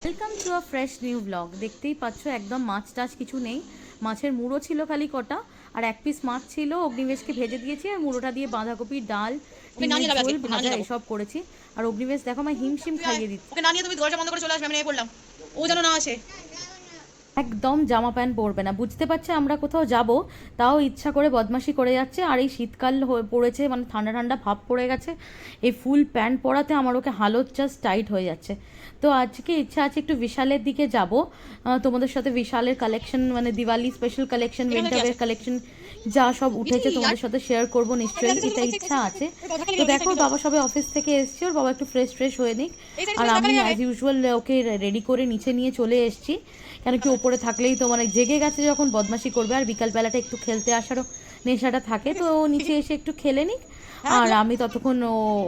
Welcome to a fresh new blog. দেখতেই পাচ্ছ একদম মাছ টাছ কিছু নেই, মাছের মুড়ো ছিল খালি কটা, আর এক পিস মাছ ছিল, অগ্নিবেশকে ভেজে দিয়েছি, আর মুড়োটা দিয়ে বাঁধাকপি ডাল ডিমের ঝোল ভাজা এসব করেছি। আর অগ্নিবেশ দেখো আমার হিমশিম খাইয়ে দিচ্ছে। ওকে না নিয়ে তুমি দরজা বন্ধ করে চলে আসবে, আমি নিয়ে পড়লাম, ও যেন না আসে। একদম জামা প্যান্ট পরবে না, বুঝতে পারছে আমরা কোথাও যাব, তাও ইচ্ছা করে বদমাশি করে যাচ্ছে। আর এই শীতকাল পড়েছে, মানে ঠান্ডা ঠান্ডা ভাব পড়ে গেছে, এই ফুল প্যান্ট পরাতে আমার ওকে হালত জাস্ট টাইট হয়ে যাচ্ছে। তো আজকে ইচ্ছা আছে একটু বিশালের দিকে যাব, তোমাদের সাথে বিশালের কালেকশন, মানে দিওয়ালি স্পেশাল কালেকশন, উইন্টারের কালেকশন যা সব উঠেছে তোমাদের সাথে শেয়ার করব নিশ্চয়ই, এটা ইচ্ছা আছে। তো দেখো বাবা সবে অফিস থেকে এসছে, ওর বাবা একটু ফ্রেশ হয়ে নিক, আর আমি অ্যাজ ইউজুয়াল ওকে রেডি করে নিচে নিয়ে চলে এসেছি। কেন কি ওপরে থাকলেই তো মানে জেগে গেছে যখন বদমাশি করবে, আর বিকালবেলাটা একটু খেলতে আসারও নেশাটা থাকে, তো ও নিচে এসে একটু খেলে নিক, আর আমি ততক্ষণ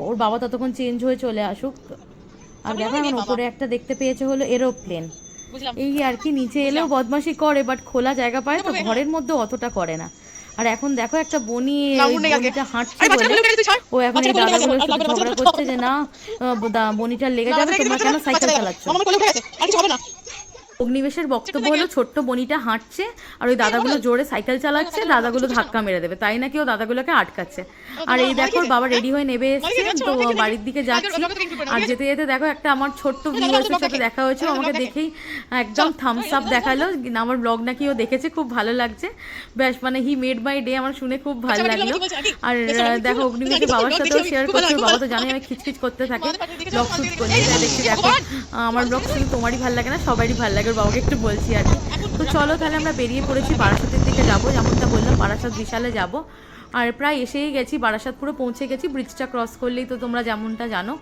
ওর বাবা ততক্ষণ চেঞ্জ হয়ে চলে আসুক। আর দেখো এখন ওপরে একটা দেখতে পেয়েছে হলো এরোপ্লেন, এই আর কি। নিচে এলেও বদমাশি করে, বাট খোলা জায়গা পায় তো ঘরের মধ্যে অতটা করে না। আর এখন দেখো একটা বনি, বনিটা হাঁটছে বলে ও এখন এই দাদাগুলোর সাথে ঝগড়া করছে যে না বনিটা লেগে যাবে, তোমরা কেন সাইকেল চালাচ্ছ। অগ্নিবেশের বক্তব্য হলো ছোট্ট বনিটা হাঁটছে আর ওই দাদাগুলো জোরে সাইকেল চালাচ্ছে, দাদাগুলো ধাক্কা মেরে দেবে, তাই নাকি ও দাদাগুলোকে আটকাচ্ছে। আর এই দেখো বাবা রেডি হয়ে নেবে এসছে, তো বাড়ির দিকে যাচ্ছি। আর যেতে যেতে দেখো একটা আমার ছোট্ট ভিউয়ার্সের সাথে দেখা হয়েছে, আমাকে দেখেই একদম থামস আপ দেখালো, আমার ব্লগ নাকি ও দেখেছে, খুব ভালো লাগছে। ব্যাস মানে হি মেড মাই ডে, আমার শুনে খুব ভালো লাগলো। আর দেখো অগ্নিবেশের বাবার সাথেও শেয়ার করছে, বাবা তো জানে আমি খিচখিচ করতে থাকি ব্লগ শুট করলে, দেখছি দেখো আমার ব্লগ শুধু তোমারই ভালো লাগে না, সবারই ভালো লাগে, ওর বাবাকে একটু বলছি আর কি। তো চলো তাহলে আমরা বেরিয়ে পড়েছি, বারাসাতের দিকে যাবো, যেমনটা বললাম বারাসাত বিশালে যাব। আর প্রায় এসেই গেছি, বারাসাত পুরো পৌঁছে গেছি, ব্রিজটা ক্রস করলেই তো তোমরা যেমনটা জানো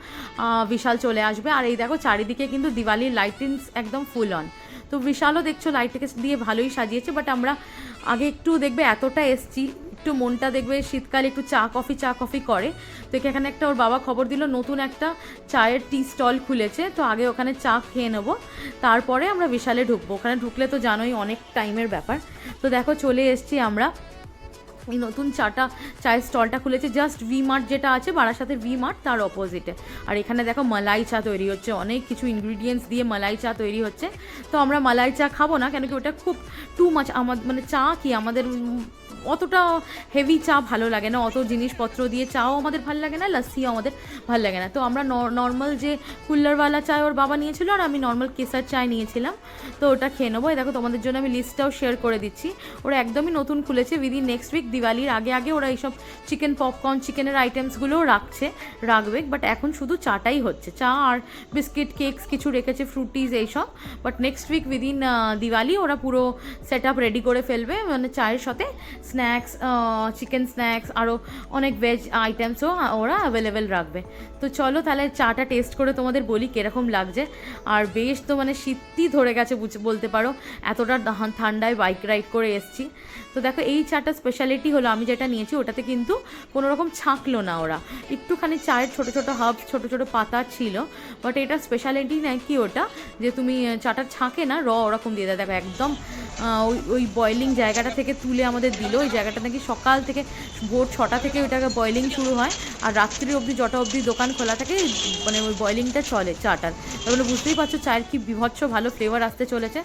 বিশাল চলে আসবে। আর এই দেখো চারিদিকে কিন্তু দিওয়ালির লাইটিংস একদম ফুল অন। তো বিশালও দেখছো লাইটকে দিয়ে ভালোই সাজিয়েছে, বাট আমরা আগে একটু দেখবে এতটা এসছি, একটু মনটা দেখবে শীতকালে একটু চা কফি করে, তো এখানে একটা ওর বাবা খবর দিল নতুন একটা চায়ের টি স্টল খুলেছে, তো আগে ওখানে চা খেয়ে নেবো, তারপরে আমরা বিশালে ঢুকবো। ওখানে ঢুকলে তো জানোই অনেক টাইমের ব্যাপার। তো দেখো চলে এসছি আমরা, এই নতুন চায়ের স্টলটা খুলেছে জাস্ট ভি মার্ট যেটা আছে বারাসাতের ভি মার্ট তার অপোজিটে। আর এখানে দেখো মালাই চা তৈরি হচ্ছে, অনেক কিছু ইনগ্রিডিয়েন্টস দিয়ে মালাই চা তৈরি হচ্ছে। তো আমরা মালাই চা খাবো না, কেন কি ওটা খুব টু মাচ, আমার মানে চা কি আমাদের অতটা হেভি চা ভালো লাগে না, অত জিনিসপত্র দিয়ে চাও আমাদের ভালো লাগে না, লাস্সিও আমাদের ভালো লাগে না। তো আমরা নর্মাল যে কুল্লারওয়ালা চায় ওর বাবা নিয়েছিল, আর আমি নর্মাল কেসার চায় নিয়েছিলাম, তো ওটা খেয়ে নেবো। দেখো তোমাদের জন্য আমি লিস্টটাও শেয়ার করে দিচ্ছি, ওরা একদমই নতুন খুলেছে, উইদিন নেক্সট উইক দিওয়ালির আগে ওরা এইসব চিকেন পপকর্ন চিকেনের আইটেমসগুলোও রাখবে, বাট এখন শুধু চাটাই হচ্ছে, চা আর বিস্কিট কেকস কিছু রেখেছে, ফ্রুটিজ এইসব, but next week within Diwali ওরা পুরো সেট আপ রেডি করে ফেলবে, মানে চায়ের সাথে স্ন্যাক্স, চিকেন স্ন্যাক্স, আরও অনেক ভেজ আইটেমসও ওরা অ্যাভেলেবেল রাখবে। তো চলো তাহলে চাটা টেস্ট করে তোমাদের বলি কীরকম লাগছে। আর বেশ তো মানে শীতই ধরে গেছে বলতে পারো, এতটা ঠান্ডায় বাইক রাইড করে এসছি। তো দেখো এই চাটা স্পেশালিটি হলো, আমি যেটা নিয়েছি ওটাতে কিন্তু কোনো রকম ছাঁকলো না ওরা, একটুখানি চায়ের ছোটো ছোটো হার্বস ছোটো ছোটো পাতা ছিল, বাট এটা স্পেশালিটি নাকি ওটা যে তুমি চাটা ছাঁকে না, ওরকম দিয়ে দেয়। দেখো একদম ওই বয়েলিং জায়গাটা থেকে তুলে আমাদের দিল, ওই জায়গাটা নাকি সকাল থেকে ভোর 6টা থেকে ওইটাকে বয়েলিং শুরু হয়, আর রাত্রি অবধি যটা অবধি দোকান খোলা থাকে, মানে ওই বয়েলিংটা চলে চাটার। তাহলে বুঝতেই পারছো চায়ের কি বিভৎস ভালো ফ্লেভার আসতে চলেছে।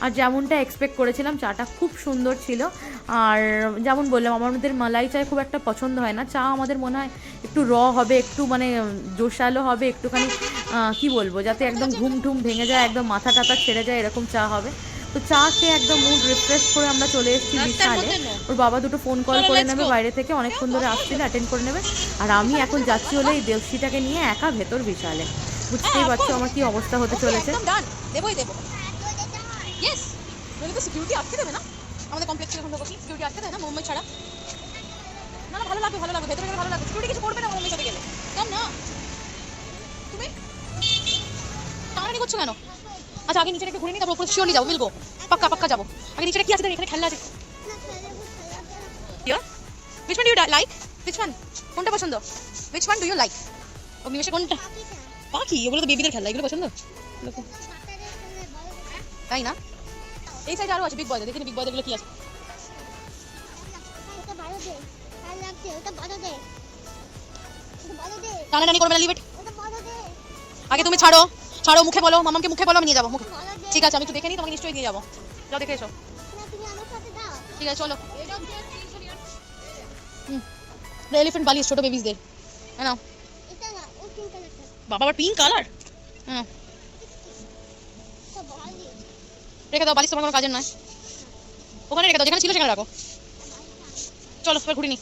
আর যেমনটা এক্সপেক্ট করেছিলাম চাটা খুব সুন্দর ছিল। আর যেমন বললাম আমাদের মালাই চায় খুব একটা পছন্দ হয় না, চা আমাদের মনে হয় একটু হবে, একটু মানে জোশালো হবে, একটুখানি কি বলবো, যাতে একদম ঘুম ঠুম ভেঙে যায়, একদম মাথা টাথা ছেড়ে যায়, এরকম চা হবে। তো চা খেয়ে একদম মুড রিফ্রেশ করে আমরা চলে এসেছি বিশালে। ওর বাবা দুটো ফোন কল করে নেবে বাইরে থেকে, অনেকক্ষণ ধরে আসছিল, অ্যাটেন্ড করে নেবে। আর আমি এখন যাচ্ছি হলে এই দেবশ্রীটাকে নিয়ে একা ভেতর বিশালে, বুঝতেই পারছো আমার কি অবস্থা হতে চলেছে। সিকিউরিটি আটকে দেবে না আমাদের কমপ্লেক্সে, এখন সিকিউরিটি আটকে দেয় না মুম্বাই ছাড়া। না ভালো লাগবে ভেতরে গেলে ভালো লাগবে, সিকিউরিটি কিছু করবে না মুম্বাই সাথে গেলে। কাম না তুমি টানাটানি করছো কেন? আচ্ছা আগে নিচে একটু ঘুরে নি, তারপর উপরে শিওরলি যাবো, মিলবো, পাক্কা যাবো। আগে নিচে কি আছে দেখ, এখানে খেলনা আছে। which one do you like? which one? কোনটা পছন্দ? which one do you like? অগ্নিবেশে কোনটা? পাখি, এগুলো তো বেবিদের খেলনা, এগুলো পছন্দ তাই না? এই সাইডে আরো আছে বিগ বয়দের, দেখি বিগ বয়দের গুলো কি আছে। টানাটানি করবে না, লিভ ইট। আগে তুমি ছাড়ো ছাড়ো, মুখে বলো, মামামকে মুখে বলো, আমি নিয়ে যাবো মুখে। ঠিক আছে, আমি একটু দেখে নিই, তোমাকে নিশ্চয়ই দিয়ে যাবো। যাও দেখে এসো। ঠিক আছে চলো। এলিফ্যান্ট বালিশ ছোট বেবিসদের, হ্যাঁ নাও। বাবা আবার পিঙ্ক কালার। হ্যাঁ রেখে দাও, বালিশ তোমার কোনো কাজের নয়। ওখানে রেখে দাও, যেখানে ছিল সেখানে রাখো। চলো এবার ঘুরিনি।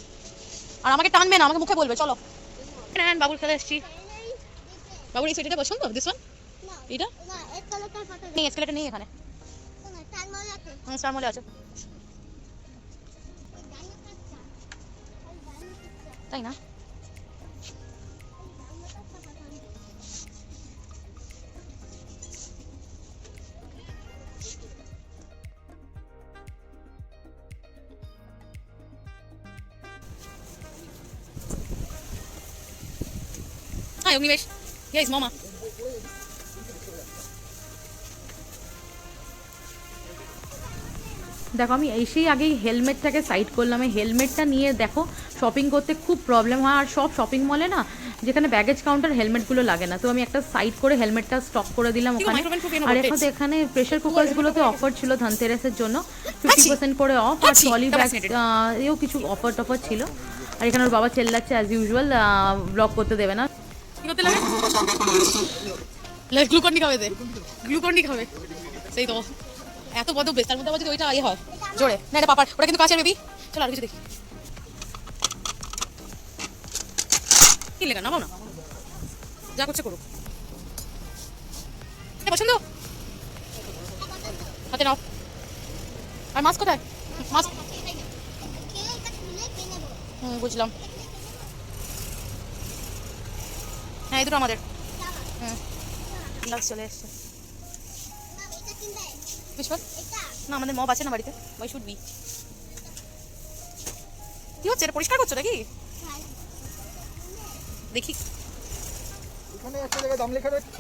আর আমাকে টানবে না, আমাকে মুখে বলবে। চলো বাবুর খেলে এসছি। বাবুর এই সোয়েটারটা পছন্দ? This one? এটা নেই, স্কেলেটর নেই এখানে। স্টার মলে আছে, তাই না? Hi, Ognivesh. Here is Mama. দেখো আমি এসেই আগেই হেলমেটটাকে সাইড করলাম। এই হেলমেটটা নিয়ে দেখো শপিং করতে খুব প্রবলেম হয়। আর সব শপিং মলে না, যেখানে ব্যাগেজ কাউন্টার, হেলমেটগুলো লাগে না। তো আমি একটা সাইড করে হেলমেটটা স্টক করে দিলাম ওখানে। আর এখন তো এখানে প্রেশার কুকারসগুলোতে অফার ছিল ধনতেরাসের জন্য, 50% করে অফ। আর ট্রলি ব্যাগ এও কিছু অফার টফার ছিল। আর এখানে ওর বাবা চেল্লাচ্ছে অ্যাজ ইউজুয়াল, ব্লক করতে দেবে না। কি করতে লাগে? গ্লুকন ডি খাবে, গ্লুকন ডি খাবে। সেই তো এত বড় বেশ, তার মধ্যে আবার যদি ওইটা ইয়ে হয় জোরে না, এটা পাপার, ওটা কিন্তু কাছের বেবি। চলো আর কিছু দেখি। কি লেখা নামাও না, যা করছে করুক। পছন্দ হাতে নাও। আর মাস্ক কোথায়? মাস্ক বুঝলাম। হ্যাঁ এই দুটো আমাদের। চলে এসছে। না আমাদের মব আছে না বাড়িতে, ওই শুড বি। কি হচ্ছে, এটা পরিষ্কার করছো নাকি? দেখি এখানে একটা জায়গায় দাম লেখা রয়েছে।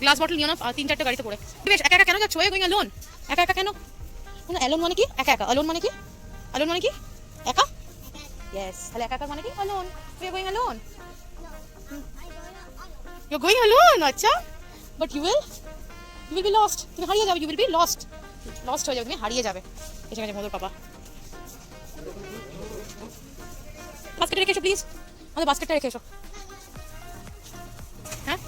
গ্লাস বটল নিও না, 3-4টা গাড়িতে পড়ে। বেশ একা একা কেন যাচ্ছ? Going alone? একা একা কেন? না অ্যালোন মানে কি? একা একা। অ্যালোন মানে কি? অ্যালোন মানে কি? একা? ইয়েস, তাহলে একা একা মানে কি? Alone. We are going alone. You are going alone, আচ্ছা। But you will be lost. তুমি হারিয়ে যাবে, you will be lost. Lost হয়ে যাবে, তুমি হারিয়ে যাবে। এসে গেছে মধুর পাপা। বাস্কেটে রেখে এসো প্লিজ, আমাদের বাস্কেটটা রেখে এসো। হ্যাঁ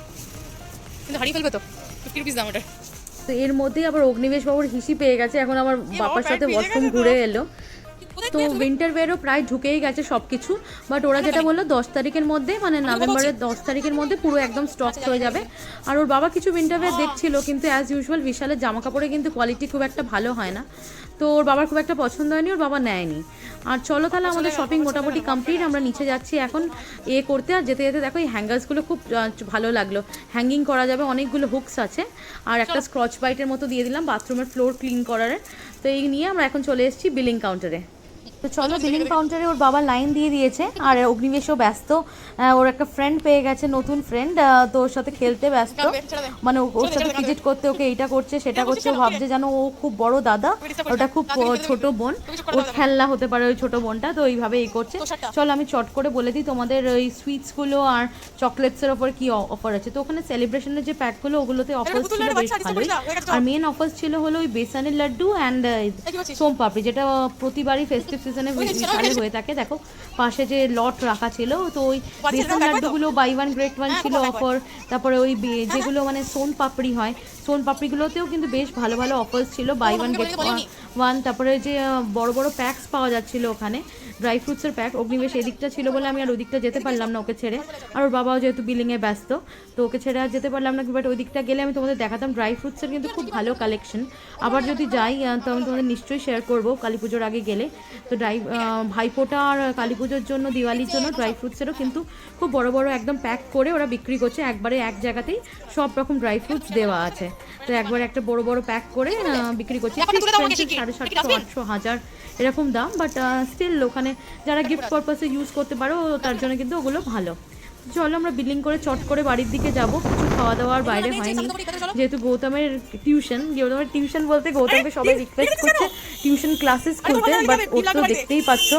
কিন্তু হারিয়ে ফেলবে তো, 50 রুপিস দাম ওটার। তো এর মধ্যেই আবার অগ্নিবেশ বাবুর হিসি পেয়ে গেছে। এখন আমার বাবার সাথে ওয়াশরুম ঘুরে এলো। তো উইন্টার ওয়্যারও প্রায় ঢুকেই গেছে সব কিছু। বাট ওরা যেটা বললো 10 তারিখের মধ্যে, মানে নভেম্বরের 10 তারিখের মধ্যে পুরো একদম স্টক হয়ে যাবে। আর ওর বাবা কিছু উইন্টার ওয়্যার দেখছিল, কিন্তু অ্যাজ ইউজুয়াল বিশালের জামা কাপড়ে কিন্তু কোয়ালিটি খুব একটা ভালো হয় না। তো ওর বাবার খুব একটা পছন্দ হয়নি, ওর বাবা নেয়নি। আর চলো তাহলে আমাদের শপিং মোটামুটি কমপ্লিট। আমরা নিচে যাচ্ছি এখন করতে। আর যেতে যেতে দেখো এই হ্যাঙ্গার্সগুলো খুব ভালো লাগলো, হ্যাঙ্গিং করা যাবে, অনেকগুলো হুকস আছে। আর একটা স্ক্রচ বাইটের মতো দিয়ে দিলাম বাথরুমের ফ্লোর ক্লিন করার। তো এই নিয়ে আমরা এখন চলে এসেছি বিলিং কাউন্টারে। তো চলো বিলিং কাউন্টারে ওর বাবা লাইন দিয়ে দিয়েছে। আর অগ্নিবেশও ব্যস্ত, ওর একটা ফ্রেন্ড পেয়ে গেছে, নতুন ফ্রেন্ড। তো ওর সাথে খেলতে ব্যস্ত, মানে ওর সাথে ভিজিট করতে, ওকে এইটা করছে সেটা করছে। ও ভাবছে যেন ও খুব বড় দাদা, ওটা খুব ছোট বোন, ওর খেলনা হতে পারে ওই ছোট বোনটা। তো এইভাবে এই করছে। চলো আমি চট করে বলে দিই তোমাদের ওই সুইটসগুলো আর চকলেটসের ওপর কি অফার আছে। তো ওখানে সেলিব্রেশনের যে প্যাকগুলো, ওগুলোতে অফার ছিল বেশ ভালোই। আর মেন অফার ছিল হলো ওই বেসনের লাড্ডু অ্যান্ড সোম পাপড়ি, যেটা প্রতিবারই ফেস্টিভ সিজনে বিশালে হয়ে থাকে। দেখো পাশে যে লট রাখা ছিল, তো ওই বেসন লাড্ডুগুলো বাই ওয়ান গ্রেট ওয়ান ছিল অফার। তারপরে ওই যেগুলো মানে সোন পাপড়ি হয়, সোন পাপড়িগুলোতেও কিন্তু বেশ ভালো ভালো অফার্স ছিল, বাই ওয়ান গেট ওয়ান। তারপরে যে বড় বড় প্যাকস পাওয়া যাচ্ছিল ওখানে, ড্রাই ফ্রুটসের প্যাক। অগ্নিবেশ এদিকটা ছিল বলে আমি আর ওদিকটা যেতে পারলাম না ওকে ছেড়ে। আর ওর বাবাও যেহেতু বিলিংয়ে ব্যস্ত, তো ওকে ছেড়ে আর যেতে পারলাম না। বাট ওই দিকটা গেলে আমি তোমাদের দেখাতাম। ড্রাই ফ্রুটসের কিন্তু খুব ভালো কালেকশন। আবার যদি যাই তো আমি তোমাদের নিশ্চয়ই শেয়ার করবো কালী পুজোর আগে গেলে। তো ভাইফোঁটা আর কালী পুজোর জন্য, দিওয়ালির জন্য ড্রাই ফ্রুটসেরও কিন্তু খুব বড় বড় একদম প্যাক করে ওরা বিক্রি করছে। একবারে এক জায়গাতেই সব রকম ড্রাই ফ্রুটস দেওয়া আছে। তো একবার একটা বড় বড় প্যাক করে বিক্রি করছে। 750, 850, 1000 এরকম দাম। বাট স্টিল ওখানে যারা গিফট পারপাসে ইউজ করতে পারো তার জন্য কিন্তু ওগুলো ভালো। চলো আমরা বিলিং করে চট করে বাড়ির দিকে যাব, কিছু খাওয়া দাওয়া আর বাইরে হয়নি যেহেতু গৌতমের টিউশন বলতে গৌতমকে সবাই রিকোয়েস্ট করছে টিউশন ক্লাসেস খুলতে, বাট ওর তো দেখতেই পাচ্ছ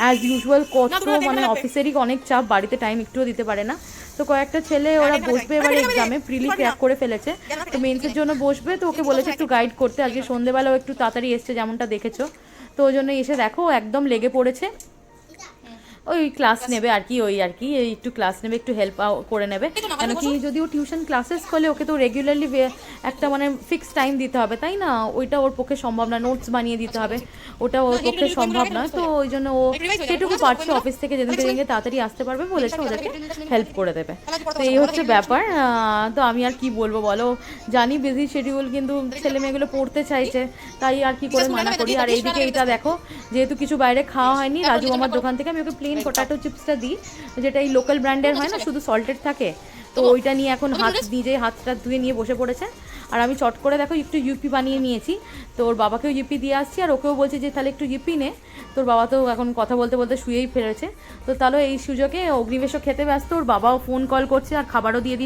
অ্যাজ ইউজুয়াল কত মানে অফিসেরই অনেক চাপ, বাড়িতে টাইম একটুও দিতে পারে না। তো কয়েকটা ছেলে ওরা বসবে এবার এক্সামে, প্রিলি ক্র্যাক করে ফেলেছে, তো মেন্সের জন্য বসবে, তো ওকে বলেছে একটু গাইড করতে। আজকে সন্ধ্যেবেলাও একটু তাড়াতাড়ি এসছে যেমনটা দেখেছো, তো ওই জন্য এসে দেখো একদম লেগে পড়েছে, ওই ক্লাস নেবে আর কি, ওই আর কি একটু ক্লাস নেবে, একটু হেল্প করে নেবে। কেন কি যদি ও টিউশন ক্লাসেস খোলে ওকে তো রেগুলারলি একটা মানে ফিক্স টাইম দিতে হবে, তাই না? ওইটা ওর পক্ষে সম্ভব না, নোটস বানিয়ে দিতে হবে, ওটা ওর পক্ষে সম্ভব নয়। তো ওই জন্য ও যেটুকু পারছে অফিস থেকে যেদিনকে যেদিনকে তাড়াতাড়ি আসতে পারবে বলেছে ওদেরকে হেল্প করে দেবে। তো এই হচ্ছে ব্যাপার। তো আমি আর কি বলবো বলো, জানি বিজি শিডিউল, কিন্তু ছেলে মেয়েগুলো পড়তে চাইছে, তাই আর কি করে মানা করি। আর এইদিকে এটা দেখো, যেহেতু কিছু বাইরে খাওয়া হয়নি, রাজু আমার দোকান থেকে আমি ওকে প্লেন পটাটো চিপসটা দিই, যেটা এই লোকাল ব্র্যান্ডের হয় না, শুধু সল্টেড থাকে, তো ওইটা নিয়ে এখন নিজেই হাতটা ধুয়ে নিয়ে বসে পড়েছে। আর আমি চট করে দেখো একটু ইউপি বানিয়ে নিয়েছি, তো ওর বাবাকেও ইউপি দিয়ে আসছি, আর ওকেও বলছে যে তাহলে একটু ইউপি নে। তোর বাবা তো এখন কথা বলতে বলতে শুয়েই ফেলেছে, তো তাহলে এই সুযোগে অগ্নিবেশও খেতে ব্যস্ত, ওর বাবাও ফোন কল করছে, আর খাবারও দিয়ে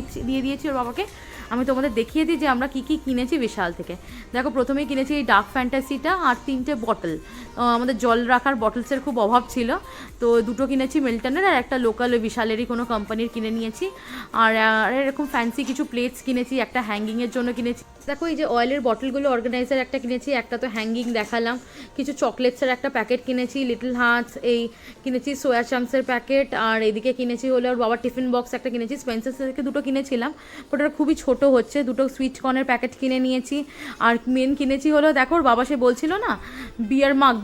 দিয়েছি ওর বাবাকে। আমি তোমাদের দেখিয়ে দিই যে আমরা কী কী কিনেছি বিশাল থেকে। দেখো প্রথমেই কিনেছি এই ডার্ক ফ্যান্টাসিটা আর 3টে বটল, আমাদের জল রাখার বটলসের খুব অভাব ছিল, তো 2টো কিনেছি মিল্টনের, আর একটা লোকাল ওই বিশালেরই কোনো কোম্পানির কিনে নিয়েছি। আর এরকম ফ্যান্সি কিছু প্লেটস কিনেছি, একটা হ্যাঙ্গিংয়ের জন্য কিনেছি। দেখো এই যে অয়েলের বটলগুলো অর্গানাইজার একটা কিনেছি, একটা তো হ্যাঙ্গিং দেখালাম, কিছু চকলেটসের একটা প্যাকেট কিনেছি, লিটল হার্টস এই কিনেছি, সোয়া চাংসের প্যাকেট, আর এদিকে কিনেছি হলো ওর বাবার টিফিন বক্স একটা কিনেছি, স্পেন্সার্স থেকে 2টো কিনেছিলাম, বাট ওটা খুবই ছোট হচ্ছে, 2টো সুইট কর্নের প্যাকেট কিনে নিয়েছি। আর মেন কিনেছি হলো দেখো ওর বাবা সে বলছিল না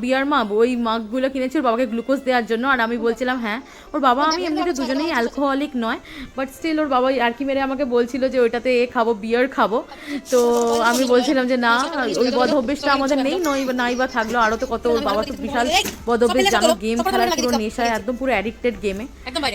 বিয়ার মাগ, ওই মাগগুলো কিনেছি ওর বাবাকে গ্লুকোজ দেওয়ার জন্য। আর আমি বলছিলাম হ্যাঁ, ওর বাবা আমি এমনিতে দুজনেই অ্যালকোহলিক নয়, বাট স্টিল ওর বাবা আর কি মেরে আমাকে বলছিল যে ওইটাতে খাবো, বিয়ার খাবো, তো আমি বলছিলাম যে না, ওই বদ অভ্যেসটা আমাদের নাই বা থাকলো, আরও তো কত, ওর বাবা তো বিশাল বদ অভ্যেস, জানো গেম খেলার পুরো নেশায়, একদম পুরো অ্যাডিক্টেড গেমে,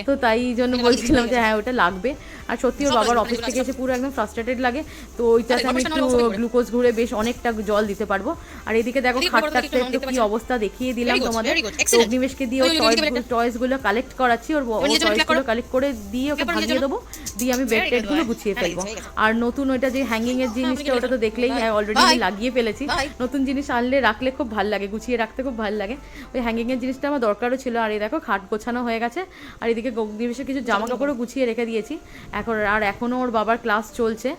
তো তাই জন্য বলছিলাম যে হ্যাঁ ওটা লাগবে। আর সত্যি ওর বাবার অফিস থেকে এসে পুরো একদম ফ্রাস্ট্রেটেড লাগে, তো ওইটাতে আমি একটু গ্লুকোজ ঘুরে বেশ অনেকটা জল দিতে পারবো। আর এদিকে দেখো খাটটাতে একটু কি অবস্থা দেখিয়ে দিলাম তোমাদের, অগ্নিবেশকে দিয়ে ওর টয়েসগুলো কালেক্ট করাচ্ছি, ওর টয়েসগুলো কালেক্ট করে দিয়ে ওকে ভাগিয়ে দেবো, দিয়ে আমি বেড টেডগুলো গুছিয়ে ফেলবো। আর নতুন ওইটা যে হ্যাঙ্গিং এর জিনিসটা, ওটা তো দেখলেই অলরেডি আমি লাগিয়ে ফেলেছি, নতুন জিনিস আনলে রাখলে খুব ভালো লাগে, গুছিয়ে রাখতে খুব ভালো লাগে, ওই হ্যাঙ্গিং এর জিনিসটা আমার দরকারও ছিল। আর এই দেখো খাট গোছানো হয়ে গেছে, আর এদিকে অগ্নিবেশের কিছু জামা কাপড়ও গুছিয়ে রেখে দিয়েছি। এখনও ওর বাবার ক্লাস চলছে,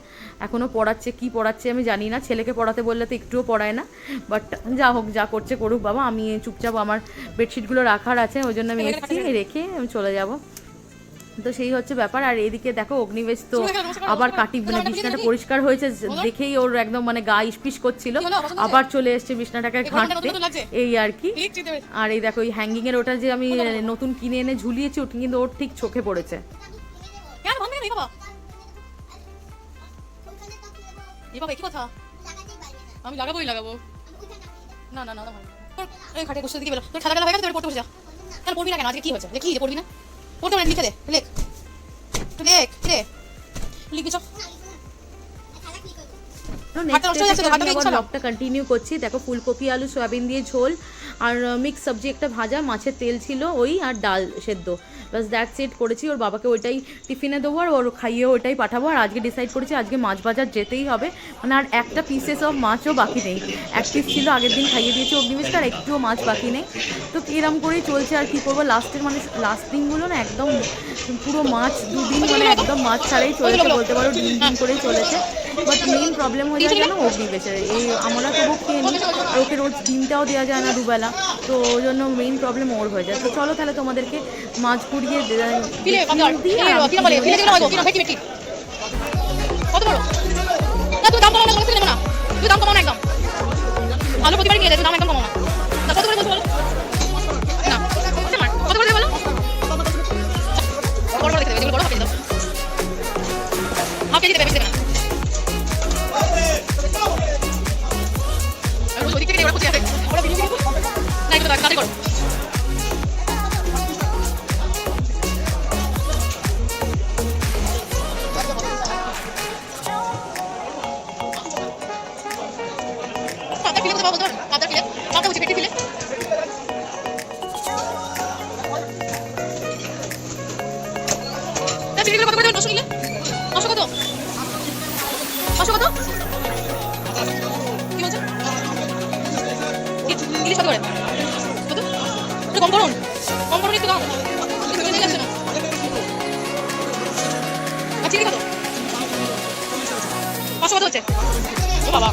এখনও পড়াচ্ছে, কি পড়াচ্ছে আমি জানি না, ছেলেকে পড়াতে বললে তো একটুও পড়ায় না, বাট যা হোক, যা করছে করুক বাবা, আমি চুপচাপ আমার বেডশিটগুলো রাখার আছে, ওই জন্য আমি এসেছি, রেখে আমি চলে যাব। তো সেই হচ্ছে ব্যাপার। আর এদিকে দেখো অগ্নিবেশ তো আবার মানে বিছনাটা পরিষ্কার হয়েছে দেখেই ওর একদম মানে গা ইস্পিস করছিল, আবার চলে এসছে বিছনাটাকে ঘাঁটতে, এই আর কি। আর এই দেখো এই হ্যাঙ্গিং এর ওটা যে আমি নতুন কিনে এনে ঝুলিয়েছি, ওটা কিন্তু ওর ঠিক চোখে পড়েছে। আমি লাগাবো না না না এই খাটে বসে দিকে বেরো, তোর খাতা হয়ে গেছে, তোর পড়তে বসে যা। কেন পড়বি না কেন? আজকে কি হয়েছে? কি পড়বি না? পড়তে মানে লিখে দে, লিখবি চল। ব্লগটা কন্টিনিউ করছি। দেখো ফুলকপি আলু সয়াবিন দিয়ে ঝোল, আর মিক্স সবজি একটা ভাজা, মাছের তেল ছিল ওই, আর ডাল সেদ্ধ, বাস দ্যাটস ইট করেছি। ওর বাবাকে ওইটাই টিফিনে দেবো, আর ওর খাইয়েও ওইটাই পাঠাবো। আর আজকে ডিসাইড করেছি আজকে মাছ বাজার যেতেই হবে, মানে আর একটা পিসেস অফ মাছও বাকি নেই, এক পিস ছিল আগের দিন খাইয়ে দিয়েছি অগ্নিবেশকে, আর একটুও মাছ বাকি নেই। তো এরম করেই চলছে, আর কী করবো, লাস্ট দিনগুলো না একদম পুরো মাছ, দুদিন মানে একদম মাছ ছাড়াই চলেছে বলতে পারো, দিন করেই চলেছে। বাট মেইন প্রবলেম হয়ে যায় জানো অগ্নিবেশের, এই আমরা তবু খেয়ে নিই, আর ওকে রোজ ডিমটাও দেওয়া যায় না দুবেলা, তো ওই জন্য মেইন প্রবলেম ওর হয়ে যায়। তো চলো তাহলে তোমাদেরকে মাছ পুড়িয়ে 500 কত? কি বলছেন? ইলিশ কত করে? কত? একটু কম করুন, কম করুন, একটু কম। একটু নিয়ে যাচ্ছে না। আর চিনি কত? 500 কত হচ্ছে? ও বাবা,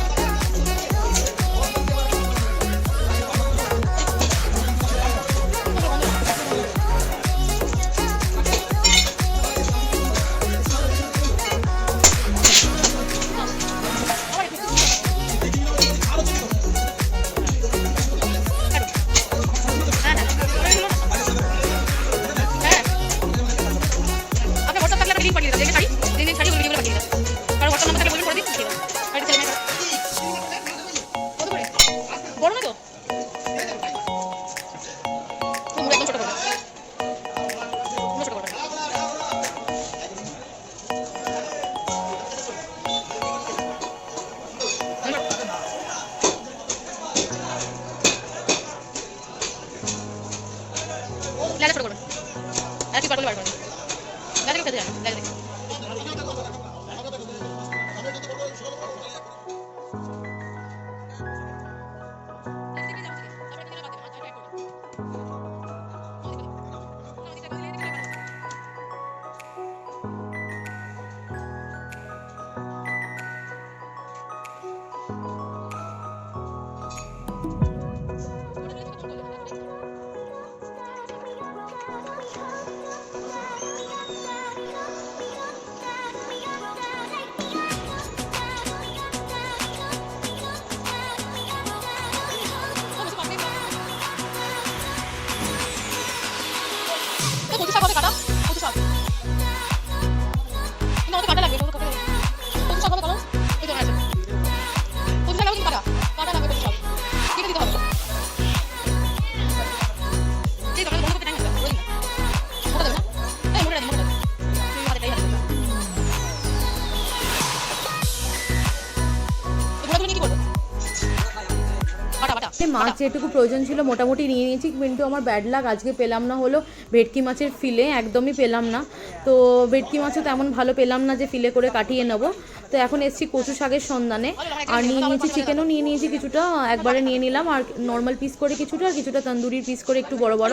মাছ যেটুকু প্রয়োজন ছিল মোটামুটি নিয়ে নিয়েছি, কিন্তু আমার ব্যাড লাক আজকে পেলাম না হলো ভেটকি মাছের ফিলে, একদমই পেলাম না। তো ভেটকি মাছও তেমন ভালো পেলাম না যে ফিলে করে কাটিয়ে নেবো। তো এখন এসেছি কচু শাকের সন্ধানে, আর নিয়ে নিয়েছি চিকেনও নিয়ে নিয়েছি কিছুটা, একবারে নিয়ে নিলাম, আর নর্মাল পিস করে কিছুটা, আর কিছুটা তন্দুরির পিস করে একটু বড় বড়।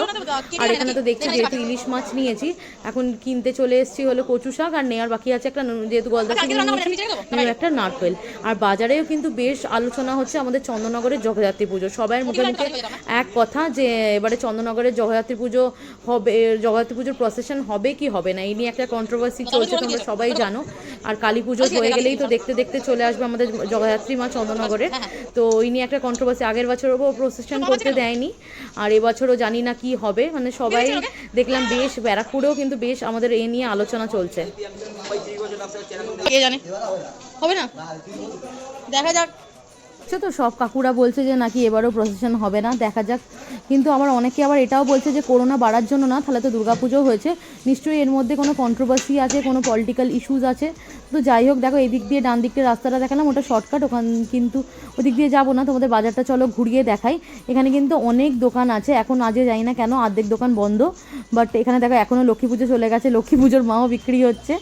আর এখানে তো দেখছি যেহেতু ইলিশ মাছ নিয়েছি, এখন কিনতে চলে এসেছি হলো কচু শাক, আর নেওয়ার বাকি আছে একটা, যেহেতু গলদা চিংড়ি নিয়েছি একটা নারকেল। আর বাজারেও কিন্তু বেশ আলোচনা হচ্ছে আমাদের চন্দননগরের জগদ্ধাত্রী পুজো, সবাই মুখে মুখে এক কথা যে এবারে চন্দননগরের জগদ্ধাত্রী পুজো হবে, জগদ্ধাত্রী পুজোর প্রসেশন হবে কি হবে না, এই নিয়ে একটা কন্ট্রোভার্সি চলছে, তোমরা সবাই জানো। আর কালী পুজো হয়ে গেলেই তো দেখতে দেখতে চলে আসবে আমাদের জগদ্ধাত্রী মা চন্দননগরে, তো এই নিয়ে একটা কন্ট্রোভার্সি। আগের বছরও প্রসেশন করতে দেয়নি, আর এবছরও জানি না কি হবে, মানে সবাই দেখলাম বেশ, ব্যারাকপুরেও কিন্তু বেশ আমাদের এই নিয়ে আলোচনা চলছে। কে জানে হবে না, দেখা যাক। তো সব কাকুরা বলছে যে নাকি এবারও প্রসেশন হবে না, দেখা যাক। কিন্তু আমার অনেকে আবার এটাও বলছে যে করোনা বাড়ার জন্য না, তাহলে তো দুর্গাপুজো হয়েছে, নিশ্চয়ই এর মধ্যে কোনো কন্ট্রোভার্সি আছে, কোনো পলিটিক্যাল ইস্যুস আছে। তো যাই হোক, দেখো এদিক দিয়ে ডান দিকের রাস্তাটা দেখালাম, ওটা শর্টকাট, ওখান কিন্তু ওদিক দিয়ে যাবো না, তোমাদের বাজারটা চলো ঘুরিয়ে দেখাই। এখানে কিন্তু অনেক দোকান আছে, এখন আজকে যাই না কেন অর্ধেক দোকান বন্ধ, বাট এখানে দেখো এখনও লক্ষ্মী পুজো চলে গেছে, লক্ষ্মী পুজোর মাও বিক্রি হচ্ছে।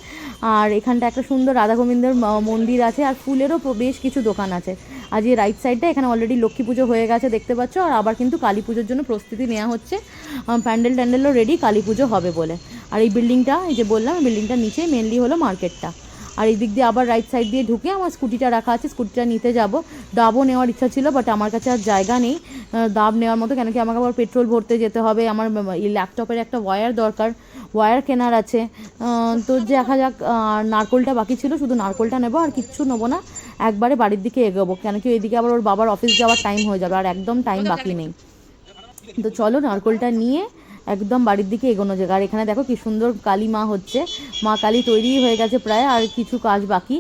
আর এখানটা একটা সুন্দর রাধা গোবিন্দের মন্দির আছে, আর ফুলেরও বেশ কিছু দোকান আছে। আজ এই রাইট সাইডটা এখানে অলরেডি লক্ষ্মী পুজো হয়ে গেছে দেখতে পাচ্ছ, আর আবার কিন্তু কালী পুজোর জন্য প্রস্তুতি নেওয়া হচ্ছে, প্যান্ডেল ট্যান্ডেলও রেডি কালী পুজো হবে বলে। আর এই বিল্ডিংটা, এই যে বললাম বিল্ডিংটার নিচে মেনলি হলো মার্কেটটা। আর এই দিক দিয়ে আবার রাইট সাইড দিয়ে ঢুকে আমার স্কুটিটা রাখা আছে, স্কুটিটা নিতে যাব। ডাবও নেওয়ার ইচ্ছা ছিল, বাট আমার কাছে আর জায়গা নেই ডাব নেওয়ার মতো, কেন কি আমাকে আবার পেট্রোল ভরতে যেতে হবে, আমার এই ল্যাপটপের একটা ওয়্যার দরকার, ওয়্যার কেনার আছে। তো দেখা যাক, নারকোলটা বাকি ছিল, শুধু নারকোলটা নেবো, আর কিচ্ছু নেবো না, একবারে বাড়ির দিকে এগোবো, কেন কি এইদিকে আবার ওর বাবার অফিস যাওয়ার টাইম হয়ে যাবে, আর একদম টাইম বাকি নেই। তো চলো নারকোলটা নিয়ে একদম বাড়ির দিকে এগোনো যাক। আর এখানে দেখো কি সুন্দর কালী মা হচ্ছে, মা কালী তৈরি হয়ে গেছে প্রায়, আর কিছু কাজ বাকি,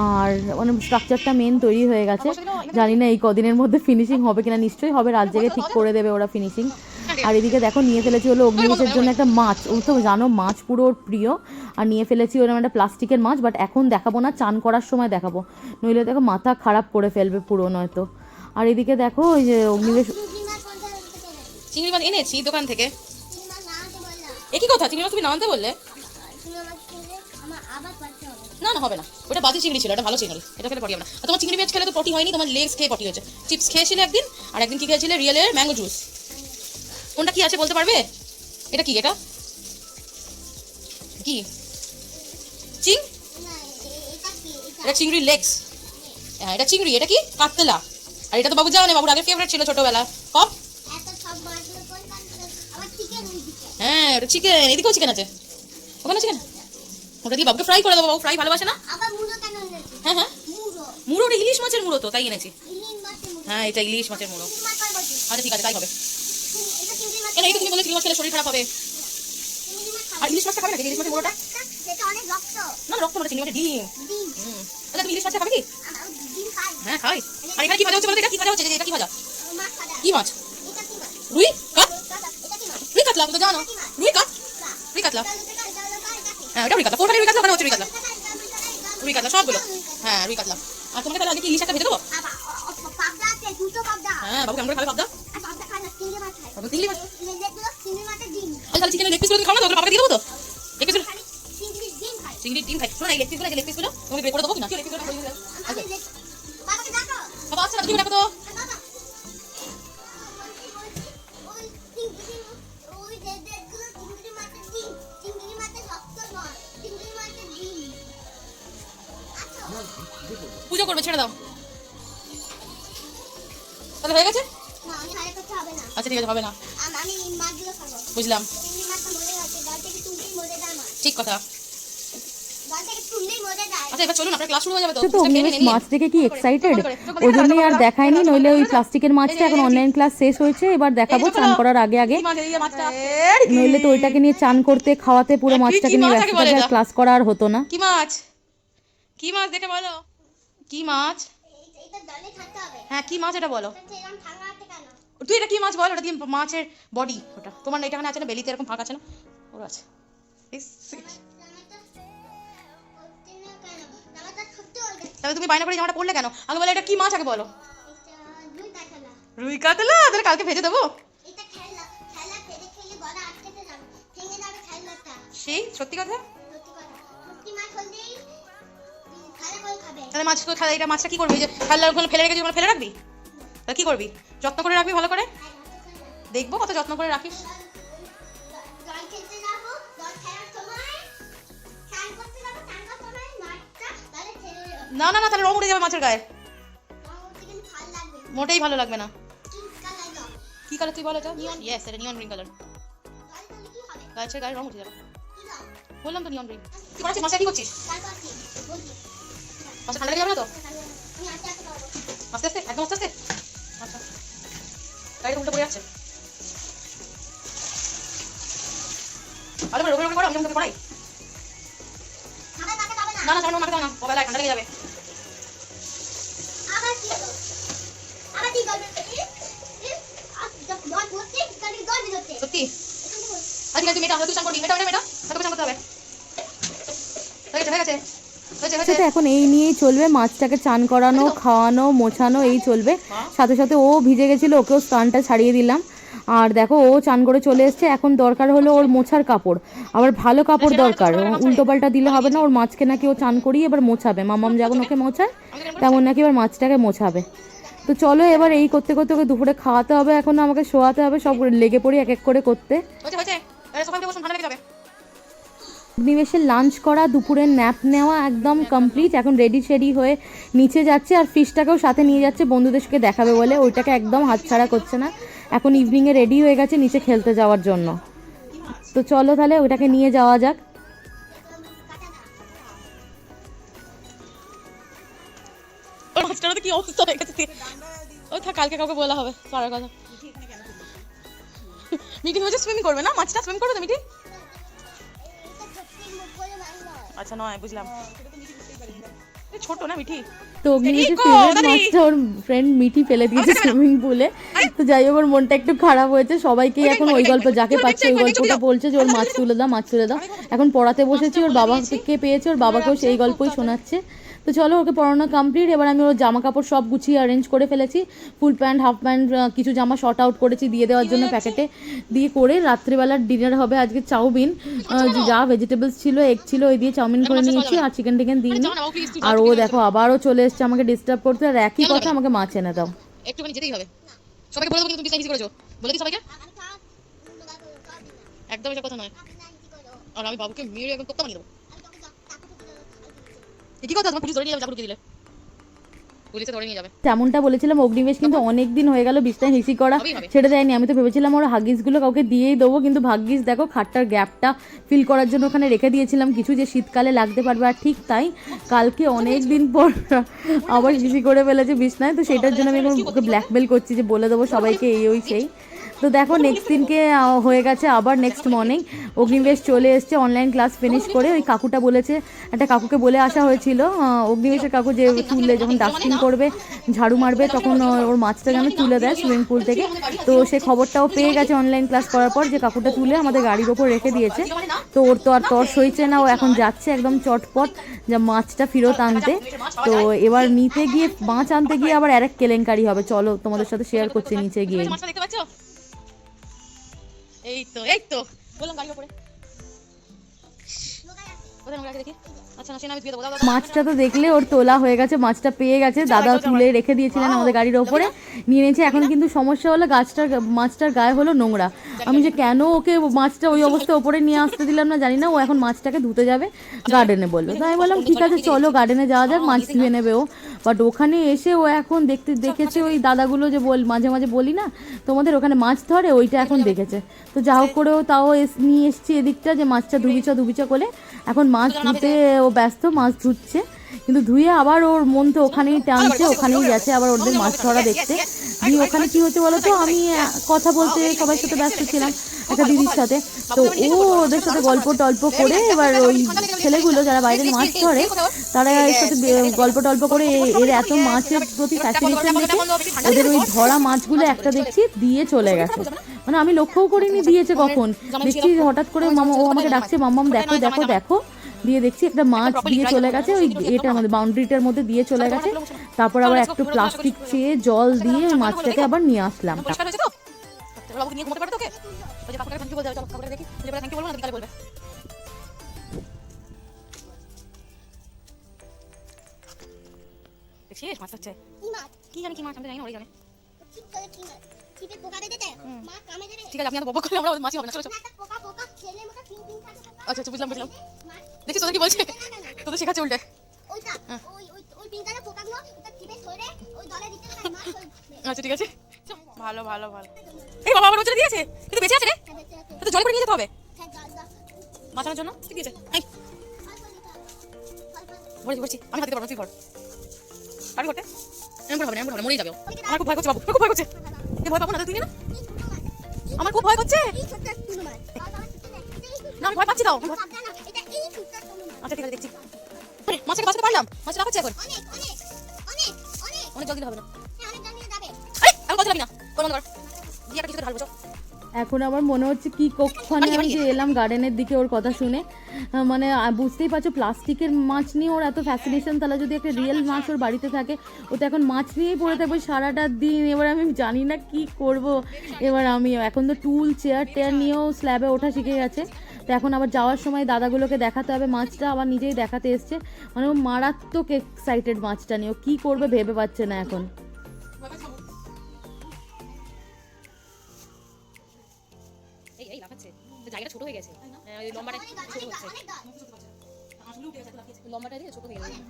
আর মানে স্ট্রাকচারটা মেন তৈরি হয়ে গেছে। জানি না এই কদিনের মধ্যে ফিনিশিং হবে কিনা, নিশ্চয়ই হবে, রাত জেগে ঠিক করে দেবে ওরা ফিনিশিং। আর এদিকে দেখো নিয়ে ফেলেছি হলো অগ্নিবেশের জন্য একটা মাছ, ও তো জানো মাছ পুরো ওর প্রিয়, আর নিয়ে ফেলেছি ওরকম একটা প্লাস্টিকের মাছ, বাট এখন দেখাবো না, চান করার সময় দেখাবো, নইলে দেখো মাথা খারাপ করে ফেলবে পুরো নয়তো। আর এদিকে দেখো ওই যে অগ্নিবেশ, চিংড়ি মাছ এনেছি দোকান থেকে। একই কথা, চিংড়ি মাছ তুমি নামাতে বললে না না হবে না, ওটা বাজে চিংড়ি ছিল, এটা ভালো চিংড়ি, এটা খেলে পটি হবে না। আর তোমার চিংড়ি মাছ খেলে তো পটি হয়নি, তোমার লেগস খেয়ে পটি হয়েছে। চিপস খেয়েছিলে একদিন, আর একদিন কি খেয়েছিলে রিয়েলের ম্যাঙ্গো জুস। কোনটা কি আছে বলতে পারবে? এটা কি, এটা কি চিং, এটা চিংড়ির লেগস। হ্যাঁ এটা চিংড়ি, এটা কি কাতলা। আর এটা তো বাবু জানে, বাবুর আগে ফেভারিট ছিল ছোটবেলা। পপ, হ্যাঁ ওটা চিকেন, এদিকেও চিকেন আছে, ওখানে চিকেন। ওটা দিয়ে বাবুকে ফ্রাই করে দেবো, বাবু ফ্রাই ভালোবাসে না। হ্যাঁ হ্যাঁ মুড়ো, ওটা ইলিশ মাছের মুড়ো তো, তাই এনেছি। হ্যাঁ এটা ইলিশ মাছের মুড়ো। আচ্ছা ঠিক আছে তাই হবে। কেন এই তো তুমি বলে চিংড়ি মাছ খেলে শরীর খারাপ হবে। আর ইলিশ মাছটা খাবে না, ইলিশ মাছের মুড়োটা না রক্ত মানে চিংড়ি মাছের ডিম। আচ্ছা তুমি ইলিশ মাছটা খাবে কি? হ্যাঁ খাই। আর এখানে কি ভাজা হচ্ছে বলো, এটা কি ভাজা হচ্ছে? এটা কি ভাজা? কি মাছ? রুই কাত, রুই কাতলা, তুমি তো জানো রুই কাত, রুই কাতলা। হ্যাঁ ওটা রুই কাতলা, কোনটা রুই কাতলা? ওখানে হচ্ছে রুই কাতলা, রুই কাতলা সবগুলো। হ্যাঁ রুই কাতলা। আর তোমাকে তাহলে আগে কি ইলিশ একটা ভেজে দেবো? হ্যাঁ বাবু কেমন করে খাবে পাবদা? চিংড়ি মাছ। তাহলে চিকেনের লেগ পিসগুলো তুমি খাও না তো, ওগুলো বাবাকে দিয়ে দেবো তো। লেগ পিসগুলো চিংড়ির ডিম খাই। শোনো এই লেগ পিসগুলো, লেগ পিসগুলো তোমাকে ব্রেক করে দেবো কিনা? লেগ পিসগুলো বাবা আচ্ছা তুমি রাখো তো। পুজো করবে, ছেড়ে দাও। তাহলে হয়ে গেছে? আচ্ছা ঠিক আছে, হবে না, বুঝলাম, ঠিক কথা। আচ্ছা এবার চলুন, আপনার ক্লাস শুরু হয়ে যাবে তো। তো অগ্নিবেশ মাছ দেখে কি এক্সাইটেড, ওই জন্যই আর দেখায়নি, নইলে ওই প্লাস্টিকের মাছটা এখন অনলাইন ক্লাস শেষ হয়েছে, এবার দেখাবো চান করার আগে আগে, নইলে তো ওইটাকে নিয়ে চান করতে খাওয়াতে পুরো মাছটাকে নিয়ে ব্যস্ত থাকবে, আর ক্লাস করা আর হতো না। কি মাছ? কি মাছ দেখে বলো, কি মাছ? হ্যাঁ কি মাছ এটা বলো। তুই এটা কি মাছ বল? ওটা দিয়ে মাছের বডি, ওটা তোমার এটা এখানে আছে না, বেলিতে এরকম ফাঁক আছে না, ওর আছে। তাহলে তুমি বাইনা করে জামাটা পরলে কেন? আগে বলো এটা কি মাছ, আগে বলো। রুই কাতলা, তাহলে কালকে ভেজে দেবো। সেই সত্যি কথা? তাহলে মাছ এটা মাছটা কি করবি? যে খেলাগুলো ফেলে রেখেছি, ফেলে রাখবি? তাহলে কি করবি? যত্ন করে রাখবি ভালো করে, দেখবো কত যত্ন করে রাখিস। না না না, তাহলে রং উঠে যাবে মাছের গায়ে, মোটেই ভালো লাগবে না। কি কালার তুই বল? এটা নিয়ন, ইয়েস এটা নিয়ন গ্রিন কালার। গাছের গায়ে রং উঠে যাবে, বললাম তো নিয়ন গ্রিন। কি করছিস মাছটা, কি করছিস? মাছটা ঠান্ডা লেগে যাবে না তো? আস্তে আস্তে, একদম আস্তে আস্তে। আচ্ছা গাড়িটা উল্টো পড়ে যাচ্ছে। আরে রোগে রোগে করো, আমি তোমাকে পড়াই। না না সামনে মাকে দাও না, মোবাইলে ঠান্ডা লেগে যাবে। সত্যি? আজকে তুমি মেয়েটা আমরা তুই চান করবি, মেয়েটা মেয়েটা তোকে চান করতে হবে। হয়ে গেছে, সেটা এখন এই নিয়েই চলবে, মাছটাকে চান করানো, খাওয়ানো, মোছানো এই চলবে, সাথে সাথে ও ভিজে গেছিলো, ওকেও স্নানটা ছাড়িয়ে দিলাম। আর দেখো ও চান করে চলে এসছে, এখন দরকার হলো ওর মোছার কাপড়, আবার ভালো কাপড় দরকার, উল্টো পাল্টা দিলে হবে না, ওর মাছকে নাকি ও চান করিয়ে এবার মোছাবে, মামাম যেমন ওকে মোছায় তেমন নাকি এবার মাছটাকে মোছাবে। তো চলো এবার এই করতে করতে ওকে দুপুরে খাওয়াতে হবে, এখন আমাকে শোয়াতে হবে, সব লেগে পড়ি এক এক করে করতে। অগ্নিবেশের লাঞ্চ করা, দুপুরের ন্যাপ নেওয়া একদম কমপ্লিট, এখন রেডি শেডি হয়ে নিচে যাচ্ছে, আর ফিশটাকেও সাথে নিয়ে যাচ্ছে বন্ধুদেরকে দেখাবে বলে, ওইটাকে একদম হাতছাড়া করছে না, এখন ইভিনিংয়ে রেডি হয়ে গেছে নিচে খেলতে যাওয়ার জন্য। তো চলো তাহলে ওইটাকে নিয়ে যাওয়া যাক। কি অবস্থা হয়ে গেছে, ওই থাক কালকে কাউকে বলা হবে পরের কথা। মিটি হচ্ছে সুইমিং করবে না, মাছটা সুইমিং করবে তো মিটি? আচ্ছা নয়, বুঝলাম, ছোট না মিঠি। তো অগ্নিবেশের ফেভারিট মাছটা ওর ফ্রেন্ড মিঠি ফেলে দিয়েছে সুইমিং পুলে, তো যাই হোক ওর মনটা একটু খারাপ হয়েছে, সবাইকে এখন ওই গল্প যাকে পাচ্ছে ওই গল্পটা বলছে যে ওর মাছ তুলে দাও, মাছ তুলে দাও। এখন পড়াতে বসেছি, ওর বাবাকে পেয়েছে, ওর বাবাকেও সেই গল্পই শোনাচ্ছে। তো চলো ওকে পড়ানো কমপ্লিট। এবার আমি ওর জামা কাপড় সব গুছিয়ে অ্যারেঞ্জ করে ফেলেছি, ফুল প্যান্ট হাফ প্যান্ট কিছু জামা শর্ট আউট করেছি দিয়ে দেওয়ার জন্য প্যাকেটে দিয়ে করে। রাত্রিবেলার ডিনার হবে আজকে চাউমিন, যা ভেজিটেবলস ছিল এগ ছিল ওই দিয়ে চাউমিন করে নিয়েছি, আর চিকেন টিকেন দিইনি। আর ও দেখো আবারও চলে এসছে আমাকে ডিস্টার্ব করতে, আর একই কথা আমাকে মাছ এনে দাও। একটুখানি যেতেই হবে, সবাইকে বলে দেবো কিন্তু তুমি বিছানা ইজি করেছো, বলে দিই সবাইকে, একদম এটা কথা নয়। আর আমি বাবুকে মেরে একদম কোত্তা বানিয়ে দেবো। কি কথা, তোমার পুলিশ ধরে নিয়ে যাবে, চাকু ঢুকিয়ে দিলে পুলিশে ধরে নিয়ে যাবে। তেমনটা বলেছিলাম অগ্নিবেশ কিন্তু অনেক দিন হয়ে গেল বিছনায় হিসি করা ছেড়ে দেয়নি। আমি তো ভেবেছিলাম ওর হাগিসগুলো কাউকে দিয়েই দেবো, কিন্তু ভাগ্যিস দেখো খাটটার গ্যাপটা ফিল করার জন্য ওখানে রেখে দিয়েছিলাম কিছু, যে শীতকালে লাগতে পারবে। আর ঠিক তাই কালকে অনেক দিন পর আবার হিসি করে ফেলেছে বিছনায়, তো সেটার জন্য আমি ওকে ব্ল্যাকমেল করছি যে বলে দেবো সবাইকে এই ওই সেই। তো দেখো নেক্সট দিনকে হয়ে গেছে আবার নেক্সট মর্নিং অগ্নিবেশ চলে এসছে অনলাইন ক্লাস ফিনিশ করে। ওই কাকুটা বলেছে, একটা কাকুকে বলে আসা হয়েছিল অগ্নিবেশের কাকু, যে তুললে যখন ডাস্টিং করবে ঝাড়ু মারবে তখন ওর মাছটা যেন তুলে দেয় সুইমিং পুল থেকে। তো সে খবরটাও পেয়ে গেছে অনলাইন ক্লাস করার পর, যে কাকুটা তুলে আমাদের গাড়ির ওপর রেখে দিয়েছে। তো ওর তো আর তর্স হয়েছে না, ও এখন যাচ্ছে একদম চটপট যা মাছটা ফেরত আনতে। তো এবার নিতে গিয়ে মাছ আনতে গিয়ে আবার আরেক কেলেঙ্কারি হবে, চলো তোমাদের সাথে শেয়ার করছি নিচে গিয়ে। এই তো বললাম গাড়ির উপরে কোথায় নোংরা আছে দেখি। আচ্ছা না, সে আমি ধুয়ে দেবো। মাছটা তো দেখলে ওর তোলা হয়ে গেছে, মাছটা পেয়ে গেছে, দাদা তুলে রেখে দিয়েছিলেন আমাদের গাড়ির ওপরে, নিয়ে নিয়েছে। এখন কিন্তু সমস্যা হলো মাছটার গায়ে হলো নোংরা। আমি যে কেন ওকে মাছটা ওই অবস্থা ওপরে নিয়ে আসতে দিলাম না জানি না, ও এখন মাছটাকে ধুতে যাবে গার্ডেনে বললো। তাই আমি বললাম ঠিক আছে চলো গার্ডেনে যাওয়া যাক, মাছ ধুয়ে নেবে ও। বাট ওখানে এসে ও এখন দেখেছে ওই দাদাগুলো যে মাঝে মাঝে বলি না তোমাদের ওখানে মাছ ধরে, ওইটা এখন দেখেছে। তো যা হোক করেও তাও নিয়ে এসছি এদিকটা যে মাছটা ধুবিচা করে। এখন মাছ ধুতে ও ব্যস্ত, মাছ ধুচ্ছে, কিন্তু ধুয়ে আবার ওর মন তো ওখানেই টানছে, ওখানেই গেছে আবার ওদের মাছ ধরা দেখতে। দিয়ে ওখানে কি হচ্ছে বলো তো, আমি কথা বলতে সবার সাথে ব্যস্ত ছিলাম একটা দিদির সাথে, তো ও ওদের সাথে গল্প টল্প করে এবার ওই ছেলেগুলো যারা বাইরে মাছ ধরে তারা এর সাথে গল্প টল্প করে এর এত মাছের প্রতি ফ্যাসিনেশন দেখে ওদের ওই ধরা মাছগুলো একটা দেখছি দিয়ে চলে গেছে। মানে আমি লক্ষ্যও করিনি দিয়েছে কখন, দেখছি হঠাৎ করে মামা ও আমাকে ডাকছে মাম্মাম দেখো দেখো দেখো, দিয়ে দেখছি একটা মাছ দিয়ে চলে গেছে ওই এটার মধ্যে বাউন্ডারিটার মধ্যে দিয়ে চলে গেছে। তারপর আবার একটু প্লাস্টিক চেয়ে জল দিয়ে ওই মাছটাকে আবার নিয়ে আসলাম। ঠিক আছে, আপনি বকবক করলে আমরা মাছই হবে না। চলো আচ্ছা আচ্ছা বুঝলাম দেখি তোদের কি বলছে, তোদের শেখাচ্ছে উল্টে। আচ্ছা ঠিক আছে, ভালো ভালো ভালো। এই বাবা আবার ওটা দিয়েছে, কিন্তু বেঁচে আছে রে, তো জলে করে নিয়ে যেতে হবে মাছানোর জন্য। ঠিক আছে বলছি আমি হাতে পারবো, তুই কর। পারবি করতে? এমন হবে না, এমন হবে না, মরেই যাবে। আমার খুব ভয় করছে বাবু, খুব ভয় করছে। ভয় পাবো না তুই না, আমার খুব ভয় করছে। না আমি ভয় পাচ্ছি তাও। আচ্ছা ঠিক আছে দেখছি। মাছটাকে বাঁচাতে পারলাম, মাছটা রাখাচ্ছে এখন অনেক জল দিতে হবে না। আমি কথা লাগি না, কোনো কর দিয়ে একটা কিছু ঢালবো। এখন আমার মনে হচ্ছে কি কক্ষণে আমি যে এলাম গার্ডেনের দিকে ওর কথা শুনে, মানে বুঝতেই পারছো প্লাস্টিকের মাছ নিয়ে ওর এত ফ্যাসিনেশন, তাহলে যদি একটা রিয়েল মাছ ওর বাড়িতে থাকে ও তো এখন মাছ নিয়েই পড়ে থাকবে সারাটা দিন। এবার আমি জানি না কি করব। এবার আমি এখন তো টুল চেয়ার টেয়ার নিয়েও স্ল্যাবে ওঠা শিখে গেছে, তো এখন আবার যাওয়ার সময় দাদাগুলোকে দেখাতে হবে মাছটা, আবার নিজেই দেখাতে এসছে। মানে ও মারাত্মক এক্সাইটেড মাছটা নিয়ে, ও কী করবে ভেবে পাচ্ছে না এখন। এই লাফাচ্ছে, জায়গাটা ছোট হয়ে গেছে, লম্বাটা ছোট হচ্ছে, লম্বাটা দিয়ে ছোট হয়ে গেছে।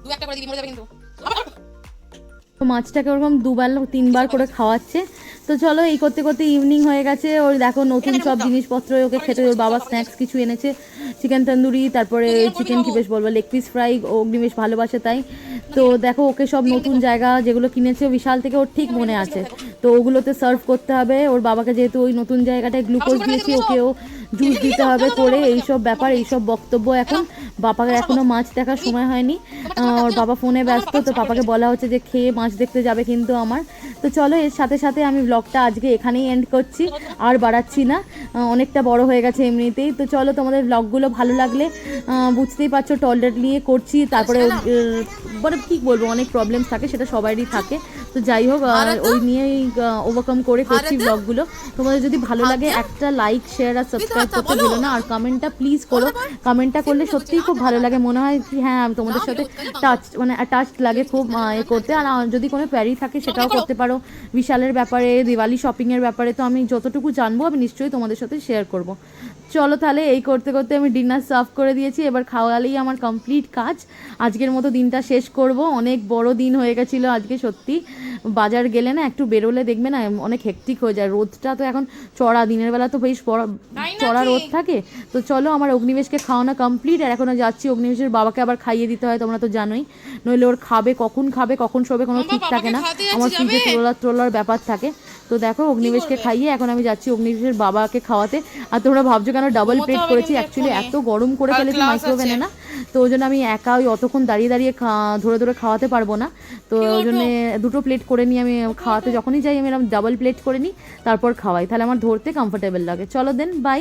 দু একটা করে দিবি, মরে যাবে কিন্তু। মাছটাকে ওরকম 2-3 করে খাওয়াচ্ছে। তো চলো এই করতে করতে ইভিনিং হয়ে গেছে। ওর দেখো নতুন সব জিনিসপত্র ওকে খেতে, ওর বাবা স্ন্যাক্স কিছু এনেছে, চিকেন তন্দুরি, তারপরে চিকেন কি বেশ বলবো লেগ পিস ফ্রাই, অগ্নি বেশ ভালোবাসে তাই। তো দেখো ওকে সব নতুন জায়গা যেগুলো কিনেছে বিশাল থেকে ওর ঠিক মনে আছে। তো তো ওগুলোতে সার্ভ করতে হবে। ওর বাবাকে যেহেতু ওই নতুন জায়গাটায় গ্লুকোজ দিয়েছি, ওকেও জুস দিতে হবে করে, এইসব ব্যাপার, এইসব বক্তব্য। এখন বাবাকে এখনও মাছ দেখার সময় হয়নি, ওর বাবা ফোনে ব্যস্ত, তো পাপাকে বলা হচ্ছে যে খেয়ে মাছ দেখতে যাবে কিন্তু আমার। তো চলো এর সাথে সাথে আমি ব্লগটা আজকে এখানেই এন্ড করছি, আর বাড়াচ্ছি না, অনেকটা বড় হয়ে গেছে এমনিতেই। তো চলো তোমাদের ব্লগগুলো ভালো লাগলে বুঝতেই পারছো টয়লেট নিয়ে করছি, তারপরে মানে কী বলবো, অনেক প্রবলেমস থাকে, সেটা সবারই থাকে। তো যাই হোক ওই নিয়েই ওভারকাম করে করছি ব্লগগুলো। তোমাদের যদি ভালো লাগে একটা লাইক, শেয়ার আর সাবস্ক্রাইব করতে ভুলো না, আর কমেন্টটা প্লিজ করো। কমেন্টটা করলে সত্যিই খুব ভালো লাগে, মনে হয় কি হ্যাঁ আমি তোমাদের সাথে মানে অ্যাটাচড লাগে খুব এ করতে। আর যদি কোনো কোয়ারি থাকে সেটাও করতে পারো, বিশালের ব্যাপারে, দিওয়ালি শপিংয়ের ব্যাপারে। তো আমি যতটুকু জানবো আমি নিশ্চয়ই তোমাদের সাথে শেয়ার করব। চলো তাহলে এই করতে করতে আমি ডিনার সার্ভ করে দিয়েছি, এবার খাওয়ালেই আমার কমপ্লিট কাজ। আজকের মতো দিনটা শেষ করব। অনেক বড় দিন হয়ে গেছিলো আজকে সত্যি। বাজার গেলে না একটু বেরোলে দেখবে না অনেক হেক্টিক হয়ে যায়, রোদটা তো এখন চড়া, দিনের বেলা তো বেশ চড়া রোদ থাকে। তো চলো আমার অগ্নিবেশকে খাওয়ানো কমপ্লিট, আর এখনও যাচ্ছি অগ্নিবেশের বাবাকে আবার খাইয়ে দিতে হয়, তোমরা তো জানোই, নইলে ওর খাবে কখন শোবে কোনো ঠিক থাকে না, আমার ফ্রিজে ট্রোলার ব্যাপার থাকে। তো দেখো অগ্নিবেশকে খাইয়ে এখন আমি যাচ্ছি অগ্নিবেশের বাবাকে খাওয়াতে। আর তোমরা ভাবছো কেন ডাবল প্লেট করেছি, অ্যাকচুয়ালি এত গরম করে ফেলেছি মাইক্রোওভেনে না, তো ওই জন্য আমি একা ওই অতক্ষণ দাঁড়িয়ে দাঁড়িয়ে ধরে ধরে খাওয়াতে পারবো না, তো ওই জন্য দুটো প্লেট করে নিয়ে আমি খাওয়াতে যখনই যাই আমি এরকম ডাবল প্লেট করে নিই, তারপর খাওয়াই, তাহলে আমার ধরতে কমফোর্টেবল লাগে। চলো দেন বাই।